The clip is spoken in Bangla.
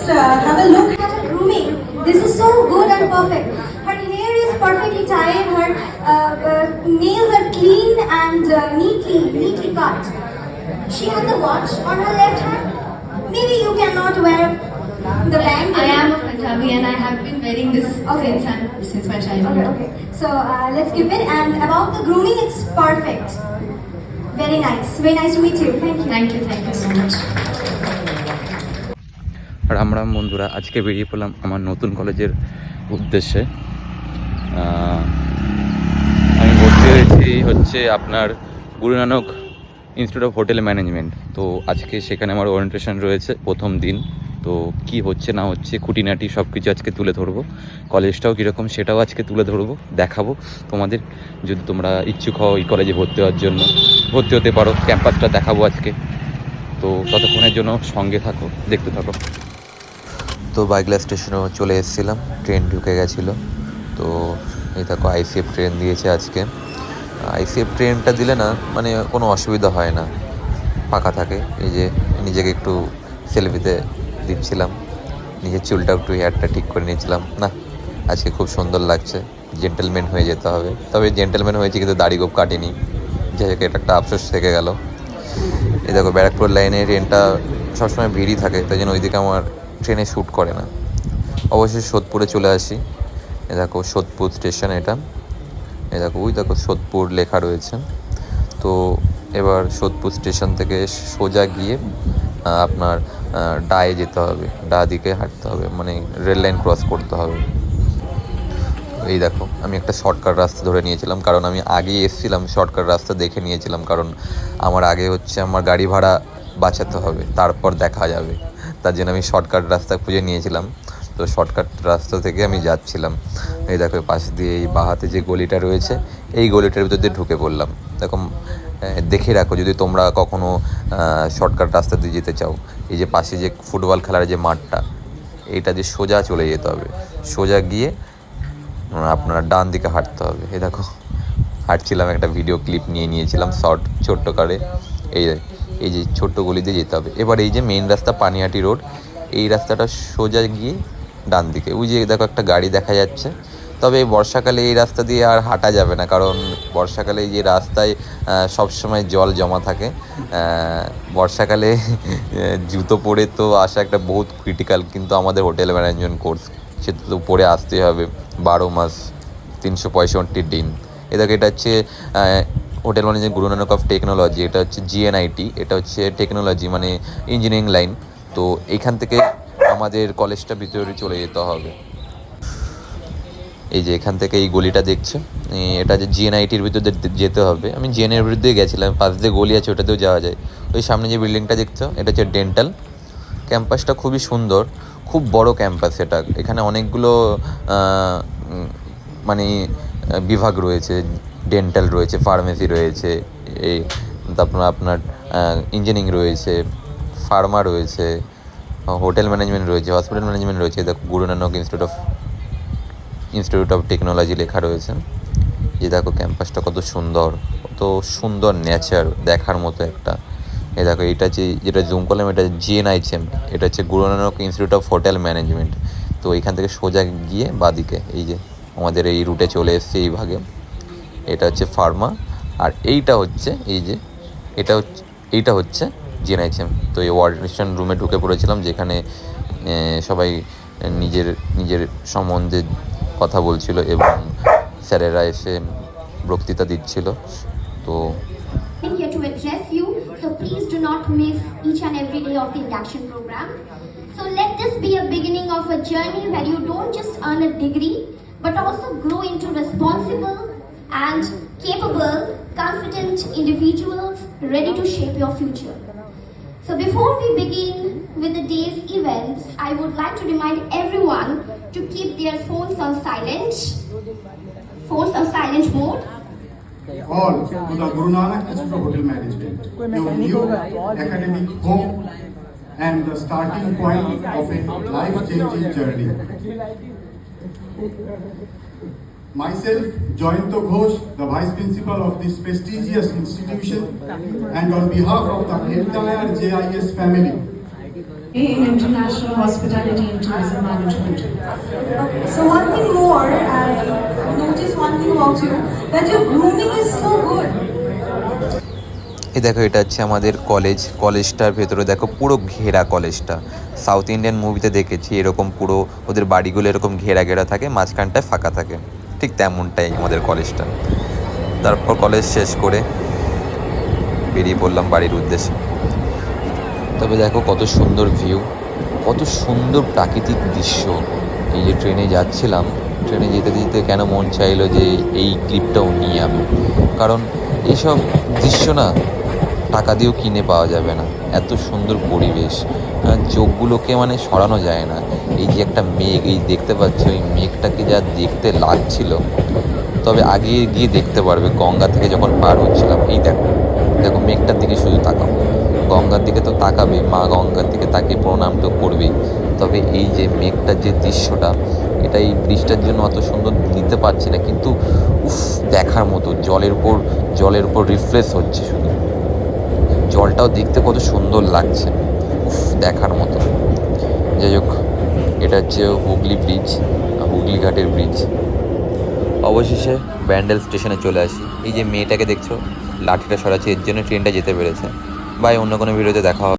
just have a look at her grooming. This is so good and perfect. Her hair is perfectly tied. Her nails are clean and neatly cut. She has a watch on her left hand. Maybe you cannot wear the band. I am a Punjabi and I have been wearing this since my childhood. Okay. So let's skip it. And about the grooming, it's perfect. Very nice to meet you. Thank you so much. Ram Ram বন্ধুরা, আজকে বেরিয়ে পড়লাম আমার নতুন কলেজের উদ্দেশ্যে। আমি ভর্তি হয়েছি হচ্ছে আপনার Guru Nanak institute of hotel management. তো আজকে সেখানে আমার ওরিয়েন্টেশন রয়েছে, প্রথম দিন। তো কি হচ্ছে না হচ্ছে খুঁটিনাটি সব কিছু আজকে তুলে ধরবো। কলেজটাও কীরকম সেটাও আজকে তুলে ধরবো, দেখাবো তোমাদের। যদি তোমরা ইচ্ছুক হও এই কলেজে ভর্তি হওয়ার জন্য, ভর্তি হতে পারো। ক্যাম্পাসটা দেখাবো আজকে। তো ততক্ষণের জন্য সঙ্গে থাকো, দেখতে থাকো। তো বাইকলা স্টেশনেও চলে এসেছিলাম, ট্রেন ঢুকে গেছিলো। তো এই দেখো আইসিএফ ট্রেন দিয়েছে আজকে। আইসিএফ ট্রেনটা দিলে না মানে কোনো অসুবিধা হয় না, ফাঁকা থাকে। এই যে নিজেকে একটু সেলফিতে দিচ্ছিলাম, নিজের চুলটা একটু হেয়ারটা ঠিক করে নিয়েছিলাম। না, আজকে খুব সুন্দর লাগছে, জেন্টেলম্যান হয়ে যেতে হবে। তবে জেন্টেলম্যান হয়েছে কিন্তু দাড়ি গোপ কাটিনি, যাই হোক এটা একটা আফসোস থেকে গেল। এই দেখো ব্যারাকপুর লাইনে ট্রেনটা সবসময় ভিড়ই থাকে, তাই জন্য ওইদিকে আমার ট্রেনে শ্যুট করে না। অবশ্যই সোদপুরে চলে আসি। এ দেখো সোদপুর স্টেশন এটা। এ দেখো ওই দেখো সোদপুর লেখা রয়েছে। তো এবার সোদপুর স্টেশন থেকে সোজা গিয়ে আপনার ডায়ে যেতে হবে, ডা দিকে হাঁটতে হবে, মানে রেল লাইন ক্রস করতে হবে। এই দেখো আমি একটা শর্টকাট রাস্তা ধরে নিয়েছিলাম, কারণ আমি আগেই এসেছিলাম, শর্টকাট রাস্তা দেখে নিয়েছিলাম। কারণ আমার আগে হচ্ছে আমার গাড়ি ভাড়া বাঁচাতে হবে, তারপর দেখা যাবে। তার জন্য আমি শর্টকাট রাস্তা খুঁজে নিয়েছিলাম। তো শর্টকাট রাস্তা থেকে আমি যাচ্ছিলাম। এই দেখো পাশ দিয়ে এই বাহাতে যে গলিটা রয়েছে, এই গলিটার ভিতর দিয়ে ঢুকে পড়লাম। দেখো দেখে রাখো যদি তোমরা কখনো শর্টকাট রাস্তা দিয়ে যেতে চাও। এই যে পাশে যে ফুটবল খেলার যে মাঠটা, এইটা দিয়ে সোজা চলে যেতে হবে। সোজা গিয়ে আপনার ডান দিকে হাঁটতে হবে। এই দেখো হাঁটছিলাম, একটা ভিডিও ক্লিপ নিয়ে নিয়েছিলাম ছোট্ট করে। এই যে ছোট্ট গলি দিয়ে যেতে হবে। এবার এই যে মেইন রাস্তা পানিহাটি রোড, এই রাস্তাটা সোজা গিয়ে ডান দিকে, ওই যে দেখো একটা গাড়ি দেখা যাচ্ছে। তবে এই বর্ষাকালে এই রাস্তা দিয়ে আর হাঁটা যাবে না, কারণ বর্ষাকালে এই যে রাস্তায় সবসময় জল জমা থাকে। বর্ষাকালে জুতো পরে তো আসা একটা বহুত ক্রিটিক্যাল, কিন্তু আমাদের হোটেল ম্যানেজমেন্ট কোর্স, সেটা তো পরে আসতেই হবে 12 মাস 365 দিন। এ দেখো এটা হচ্ছে hotel management Guru Nanak of technology. এটা হচ্ছে জিএনআইটি, এটা হচ্ছে টেকনোলজি মানে ইঞ্জিনিয়ারিং লাইন। তো এইখান থেকে আমাদের কলেজটা ভিতরে চলে যেতে হবে। এই যে এখান থেকে এই গলিটা দেখছে, এটা যে জিএনআইটির ভিতরে যেতে হবে। আমি জিএনের বিরুদ্ধে গেছিলাম, পাশ দিয়ে গলি আছে, ওটাতেও যাওয়া যায়। ওই সামনে যে বিল্ডিংটা দেখছো, এটা হচ্ছে ডেন্টাল। ক্যাম্পাসটা খুবই সুন্দর, খুব বড় ক্যাম্পাস এটা। এখানে অনেকগুলো মানে বিভাগ রয়েছে, ডেন্টাল রয়েছে, ফার্মেসি রয়েছে, এই তারপর আপনার ইঞ্জিনিয়ারিং রয়েছে, ফার্মা রয়েছে, হোটেল ম্যানেজমেন্ট রয়েছে, হসপিটাল ম্যানেজমেন্ট রয়েছে। দেখো Guru Nanak institute of technology লেখা রয়েছে। যে দেখো ক্যাম্পাসটা কত সুন্দর নেচার দেখার মতো একটা। এই দেখো এইটা যেটা জুম করলাম, এটা জিএনআইএম, এটা হচ্ছে Guru Nanak institute of hotel management. তো এইখান থেকে সোজা গিয়ে বাদিকে এই যে আমাদের এই রুটে চলে এসছে এই ভাগে। এটা হচ্ছে ফার্মা, আর এইটা হচ্ছে এই যে এইটা হচ্ছে জিএনআইএম। তো এই ওয়ার্ডেশন রুমে ঢুকে পড়েছিলাম, যেখানে সবাই নিজের সম্বন্ধে কথা বলছিল এবং স্যারেরা এসে বক্তৃতা দিচ্ছিল। তো here to address you, so please do not miss each and every day of the induction program. So let this be a beginning of a journey where you don't just earn a degree but also grow into responsible and capable, confident individuals ready to shape your future. So before we begin with the day's events, I would like to remind everyone to keep their phones on silent mode. All to the Guru Nanak Institute of Hotel Management, your new academic home and the starting point of a life-changing journey. Myself, Joyanta Ghosh, the Vice Principal of this prestigious institution, and on behalf of the entire JIS family, in international hospitality and tourism management. So one thing more, I noticed one thing about you, that your grooming is so good. এই দেখো এটা হচ্ছে আমাদের কলেজটার ভেতরে দেখো পুরো ঘেরা কলেজটা। সাউথ ইন্ডিয়ান মুভিতে দেখেছি এরকম পুরো ওদের বাড়িগুলো এরকম ঘেরা ঘেরা থাকে, মাঝখানটায় ফাঁকা থাকে, ঠিক তেমনটাই আমাদের কলেজটা। তারপর কলেজ শেষ করে বেরিয়ে পড়লাম বাড়ির উদ্দেশ্যে। তবে দেখো কত সুন্দর ভিউ, কত সুন্দর প্রাকৃতিক দৃশ্য। এই যে ট্রেনে যাচ্ছিলাম, ট্রেনে যেতে যেতে কেন মন চাইলো যে এই ক্লিপটাও নিয়ে আমি, কারণ এইসব দৃশ্য না টাকা দিয়েও কিনে পাওয়া যাবে না। এত সুন্দর পরিবেশ, চোখগুলোকে মানে সরানো যায় না। এই যে একটা মেঘ, এই দেখতে পাচ্ছ এই মেঘটাকে যা দেখতে লাগছিল, তবে আগে গিয়ে দেখতে পারবে গঙ্গা থেকে যখন পার হচ্ছিলাম। এই দেখো দেখো মেঘটার দিকে শুধু তাকাও, গঙ্গার দিকে তো তাকাবে, মা গঙ্গার দিকে তাকিয়ে প্রণাম তো করবেই, তবে এই যে মেঘটার যে দৃশ্যটা, এটা এই ব্রিজটার জন্য অত সুন্দর নিতে পারছি না, কিন্তু উফ দেখার মতো। জলের উপর রিফ্রেশ হচ্ছে, শুধু জলটাও দেখতে কত সুন্দর লাগছে, উফ দেখার মতো। যাই হোক, এটা হচ্ছে হুগলি ব্রিজ, হুগলি ঘাটের ব্রিজ। অবশেষে ব্যান্ডেল স্টেশনে চলে আসি। এই যে মেয়েটাকে দেখছো লাঠিটা সরাচ্ছে, এর জন্য ট্রেনটা যেতে পেরেছে। বাই, অন্য কোনো ভিডিওতে দেখা হবে।